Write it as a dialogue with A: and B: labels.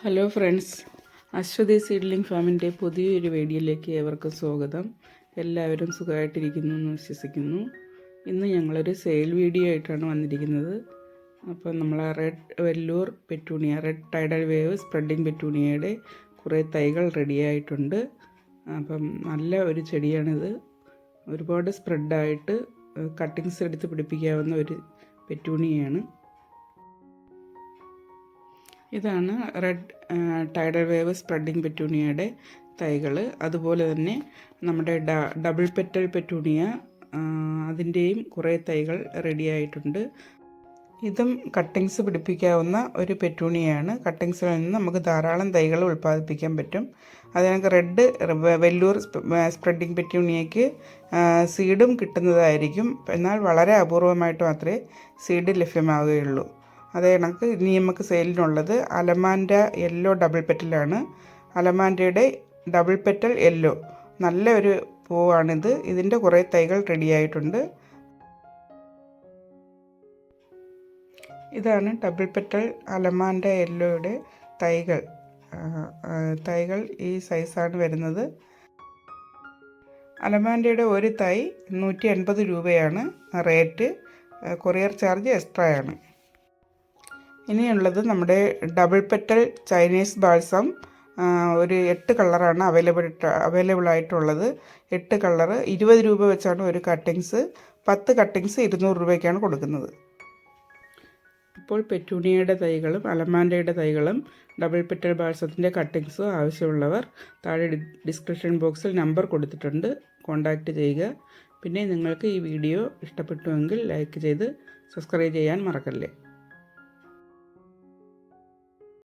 A: Hello friends, Aswathy seedling ഫാമിൻ്റെ പുതിയൊരു വീഡിയോയിലേക്ക് ഏവർക്കും സ്വാഗതം. എല്ലാവരും സുഖമായിട്ടിരിക്കുന്നു എന്ന് വിശ്വസിക്കുന്നു. ഇന്ന് ഞങ്ങളൊരു സെയിൽ വീഡിയോ ആയിട്ടാണ് വന്നിരിക്കുന്നത്. അപ്പം നമ്മൾ red velour petunia, red tidal wave spreading പെറ്റൂണിയയുടെ കുറേ തൈകൾ റെഡിയായിട്ടുണ്ട്. അപ്പം നല്ല ഒരു ചെടിയാണിത്. ഒരുപാട് സ്പ്രെഡായിട്ട് കട്ടിങ്സ് എടുത്ത് പിടിപ്പിക്കാവുന്ന ഒരു പെറ്റൂണിയയാണ്. ഇതാണ് റെഡ് ടൈഡൽ വേവ് സ്പ്രെഡിങ് പെറ്റൂണിയയുടെ തൈകൾ. അതുപോലെ തന്നെ നമ്മുടെ ഡബിൾ പെറ്റൽ പെറ്റൂണിയ, അതിൻ്റെയും കുറേ തൈകൾ റെഡിയായിട്ടുണ്ട്. ഇതും കട്ടിങ്സ് പിടിപ്പിക്കാവുന്ന ഒരു പെറ്റൂണിയാണ്. കട്ടിങ്സിൽ നിന്ന് നമുക്ക് ധാരാളം തൈകൾ ഉൽപ്പാദിപ്പിക്കാൻ പറ്റും. അതിനൊക്കെ റെഡ് വെല്ലൂർ സ്പ്രെഡിങ് പെറ്റൂണിയയ്ക്ക് സീഡും കിട്ടുന്നതായിരിക്കും. എന്നാൽ വളരെ അപൂർവമായിട്ട് മാത്രമേ സീഡ് ലഭ്യമാവുകയുള്ളൂ. അതേ കണക്ക് ഇനി നമുക്ക് സെയിലിനുള്ളത് അലമാൻഡ യെല്ലോ ഡബിൾ പെറ്റലാണ്. അലമാൻഡയുടെ ഡബിൾ പെറ്റൽ യെല്ലോ നല്ല ഒരു പൂവാണിത്. ഇതിൻ്റെ കുറേ തൈകൾ റെഡിയായിട്ടുണ്ട്. ഇതാണ് ഡബിൾ പെറ്റൽ അലമാൻഡ യെല്ലോയുടെ തൈകൾ ഈ സൈസാണ് വരുന്നത്. അലമാൻഡയുടെ ഒരു തൈ 180 രൂപയാണ് റേറ്റ്. കൊറിയർ ചാർജ് എക്സ്ട്രാ ആണ്. ഇനിയുള്ളത് നമ്മുടെ ഡബിൾ പെറ്റൽ ചൈനീസ് ബാൾസം. ഒരു 8 കളറാണ് അവൈലബിൾ ആയിട്ടുള്ളത്. 8 കളറ് 20 രൂപ വെച്ചാണ് ഒരു കട്ടിങ്സ്. 10 കട്ടിങ്സ് 200 രൂപയ്ക്കാണ് കൊടുക്കുന്നത്. ഇപ്പോൾ പെറ്റൂണിയയുടെ തൈകളും അലമാൻഡയുടെ തൈകളും ഡബിൾ പെറ്റൽ ബാൾസത്തിൻ്റെ കട്ടിങ്സും ആവശ്യമുള്ളവർ താഴെ ഡിസ്ക്രിപ്ഷൻ ബോക്സിൽ നമ്പർ കൊടുത്തിട്ടുണ്ട്, കോൺടാക്റ്റ് ചെയ്യുക. പിന്നെ നിങ്ങൾക്ക് ഈ വീഡിയോ ഇഷ്ടപ്പെട്ടുവെങ്കിൽ ലൈക്ക് ചെയ്ത് സബ്സ്ക്രൈബ് ചെയ്യാൻ മറക്കല്ലേ.